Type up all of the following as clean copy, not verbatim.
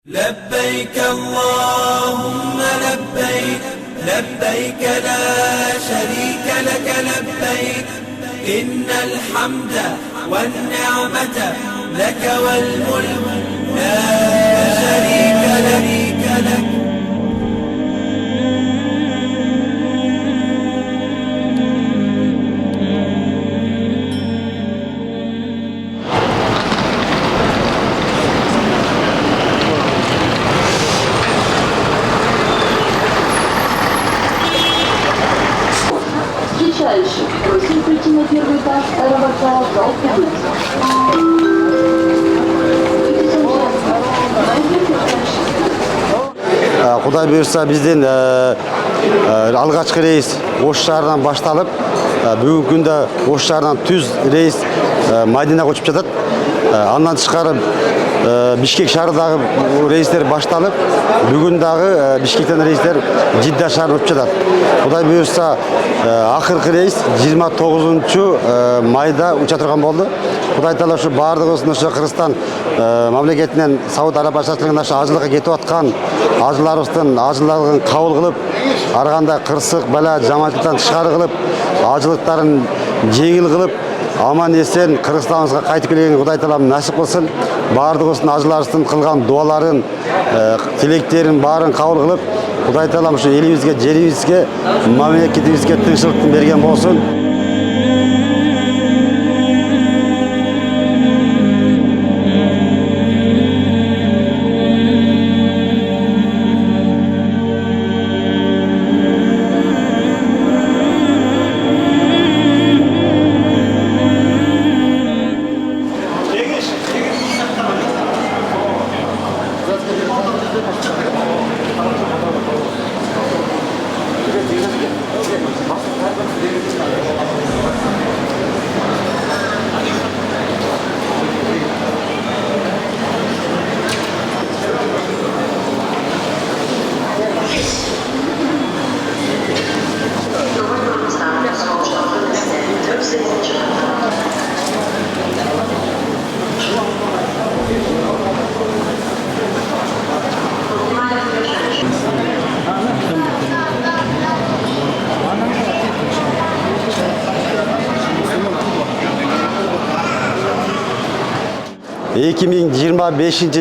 لبيك اللهم لبيك لبيك لا شريك لك لبيك إن الحمد والنعمة لك والملك لا شريك لك Встречающих, просим прийти на первый этаж аэровокзала зал «Пятница». Құдай бұйырса бізден алғашқы рейс Ош шаарынан башталып, бүгінгі күнде Ош шаарынан түз рейс Майдина көчүп жатат. Андан тышкары Бишкек шаарындағы рейстер башталып, бүгін дағы Бишкектен рейстер Жидда шаарына өтүп жатат. Құдай бұйырса акыркы рейс 29 майда уча турган болду. Құдай таала ушу баардыгыбыздын ушу Кыргызстан мамлекетинен Сауд Арабиясынын ажылыкка кетип аткан ажыларыбыздын ажылыгын кабыл кылып, ар кандай кырсык бала жаманчылыктан тышкары кылып, ажылыктарын жеңил кылып, аман эсен Кыргызстаныбызга кайтып келген Құдай таалам насип кылсын. Баардыгыбыздын ажыларыбыздын кылган дуаларын, тилектерин баарын кабыл кылып, Құдай таалам ушу элибизге, жерибизге, мамлекетибизге тынччылыкты берген болсун.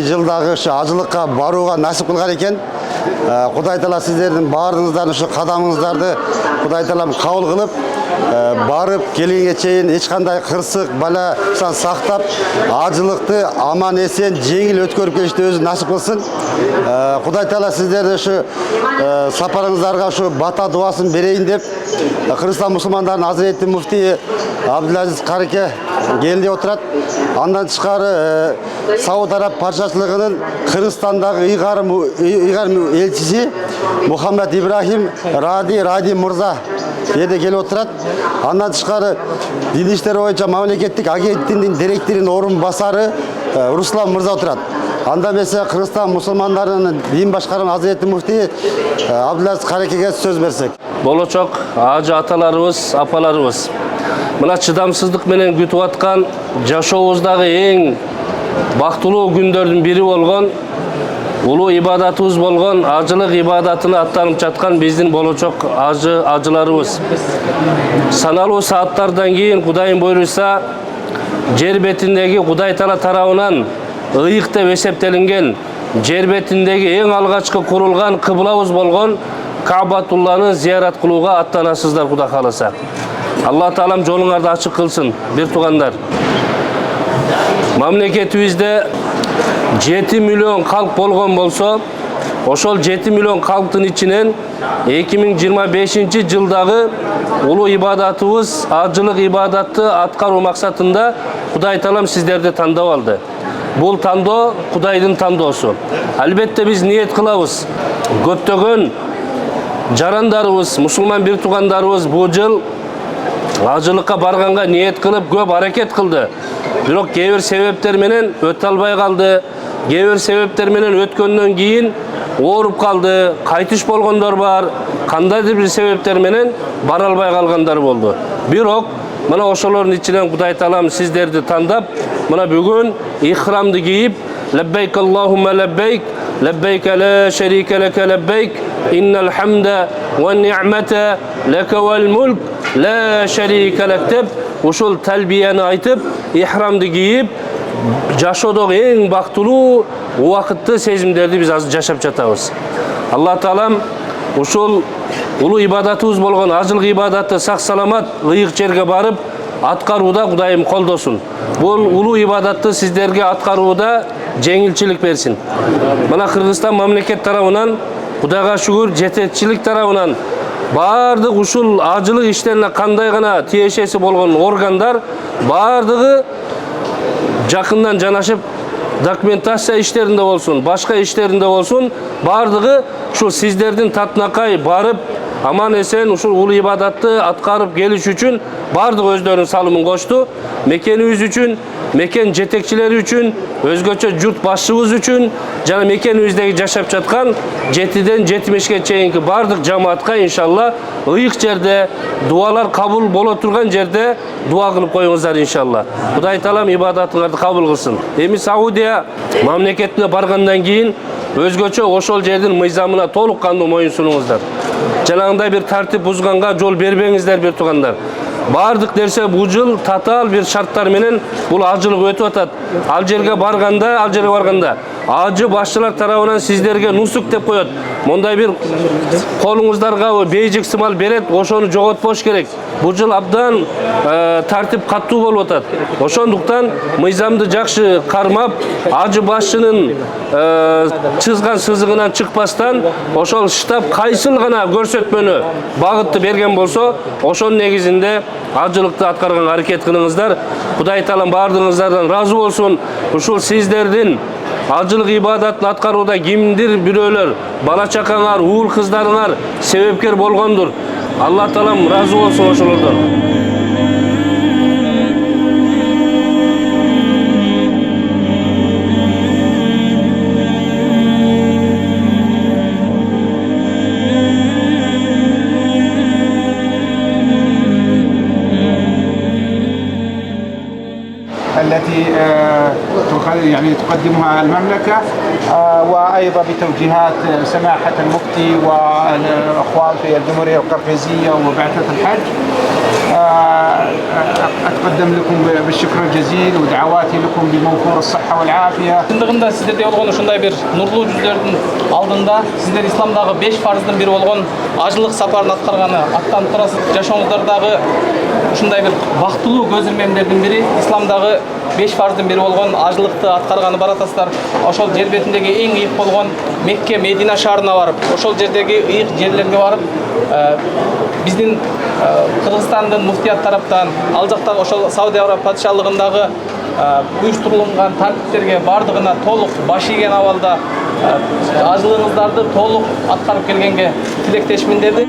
Жылдагы ушу ажылыкка барууга насип кылган экен. Құдай таала сиздердин баардыгыңыздардын ушу кадамыңыздарды Құдай таалам кабыл кылып, барып келгенге чейин эч кандай кырсык баладан сактап, ажылыкты аман эсен жеңил өткөрүп келишти өзү насип кылсын. Құдай таала сиздерди ушу сапарыңыздарга ушу бата дуасын берейин деп Кыргызстан мусулмандарынын Азирети муфтии Абдулазиз Карике келди отырат. Андан тышкары Сауд Араб патшачылыгынын Кыргызстандагы ыйгарым элчиси Мухаммад Ибрахим Ради мырза жерде келип отурат. Андан тышкары дин иштери боюнча мамлекеттик агенттигинин директорунун орун басары Руслан мырза отурат. Андан бесе Кыргызстан мусулмандарынын дин башкарма Азирети муфтии Абдулазиз Карикеге сөз берсек. Болочок ажы аталарыбыз, апаларыбыз. Мына чыдамсыздык менен күтүп аткан жашообуздагы эң бактылуу күндөрдүн бири болгон улуу ибадатыбыз болгон ажылык ибадатына аттанып жаткан биздин болочок ажыларыбыз. Саналуу сааттардан кийин Кудайым буйруса жер бетиндеги Кудай Таала тарабынан ыйык деп эсептелинген жер бетиндеги эң алгачкы курулган кыблабыз болгон Каабатулланы зиярат кылууга аттанасыздар Кудай кааласа. Алла Таалам жолуңарды ачык кылсын, бир туугандар. Мамлекетибизде 7 миллион калк болгон болсо, ошол 7 миллион калктын ичинен 2025 жылдагы улуу ибадатыбыз, ажылык ибадатты аткаруу максатында Кудай Таалам сиздерди тандап алды. Бул тандоо Кудайдын тандоосу. Албетте биз ниет кылабыз. Көптөгөн жарандарыбыз, мусулман бир туугандарыбыз бул жыл ажылыкка барганга ниет кылып көп аракет кылды. Бирок кээ бир себептер менен өтө албай калды. Кээ бир себептер менен өткөндөн кийин ооруп калды, кайтыш болгондор бар. Кандайдыр бир себептер менен бара албай калгандар болду. Бирок мына ошолордун ичинен Кудай Таалам сиздерди тандап, мына бүгүн ихрамды кийип, лаббайк Аллахумма лаббайк, لبيك لا شريك لك لبيك إن الحمد والنعمة لك والملك لا شريك لك деп ушул талбияны айтып, ихрамды кийип, жашоодогу эң бактылуу убакытты сезимдерди биз азыр жашап жатабыз. Алла таалам ушул улуу ибадатыбыз болгон ажылык ибадатты сак саламат ыйык жерге барып аткарууда Кудайым колдосун. Бул улуу ибадатты сиздерге аткарууда жеңилчилик берсин. Мына Кыргызстан мамлекет тарабынан Кудайга шүгүр жетекчилик тарабынан бардык ушул ажылык иштерине кандай гана тиешеси болгон органдар бардыгы жакындан жанашып документация иштеринде болсун, башка иштеринде болсун, бардыгы ушул сиздердин татынакай барып аман эсен ушул улуу ибадатты аткарып келиш үчүн бардык өздөрүнүн салымын кошту. Мекенибиз үчүн, мекен жетекчилери үчүн, өзгөчө журт башчыбыз үчүн жана мекенибиздеги жашап жаткан 7ден 70ге чейинки бардык жамаатка иншалла ыйык жерде дуалар кабыл боло турган жерде дуа кылып коюңуздар иншалла. Кудай таалам ибадатыңарды кабыл кылсын. Эми Саудия мамлекетине баргандан кийин өзгөчө ошол жердин мыйзамына толук кандуу моюн сунуңуздар. Жанагындай бир тартип бузганга жол бербеңиздер бир тугандар. Бардык нерсе бул жыл татаал бир шарттар менен бул ажылык өтүп атат. Ал жерге барганда ажы башчылар тарабынан сиздерге нусук деп коет. Мондай бир колуңуздарга бейжик сымал берет, ошону жоготпош керек. Бул жыл абдан тартип каттуу болуп атат. Ошондуктан мыйзамды жакшы кармап, ажы башчынын чызган сызыгынан чыкпастан, ошол штаб кайсыл гана көрсөтмөнү, багытты берген болсо, ошонун негизинде ажылыкты аткарганга аракет кылыңыздар. Кудай таалам бардыгыңыздардан ыраазы болсун. Ушул сиздердин ажылык ибадатын аткарууда кимдир бирөөлөр, бала чакаңар, уул кыздарыңар себепкер болгондур. Алла таалам ыраазы болсун ошолордон. التي يعني تقدمها المملكة وأيضا بتوجيهات سماحة المفتي والأخوان في الجمهورية القرقيزية وبعثة الحج. أتقدم لكم بالشكر الجزيل ودعواتي لكم بموفور الصحة والعافية. Шындығында сіздерде болған ушундай бир нурлуу жүздөрдүн алдында сиздер исламдагы 5 фарздын бири болгон ажылык сапарын аткарганы аттанып турасыз. Жашооңуздардагы ушундай бир бактылуу көз ирмемдердин бири исламдагы 5 фарздын бири болгон ажылыкты аткарганы баратасыздар. Ошол жер бетиндеги эң ыйык болгон Мекке, Медина шаарына барып, ошол жердеги ыйык жерлерге барып, биздин Кыргызстандын муфтият тараптан, ал жактагы ошол Сауд Арабия падышалыгындагы уюштурулган тартиптерге бардыгына толук баш ийген абалда ажылыгыңыздарды толук аткарып келгенге тилектешмин деди.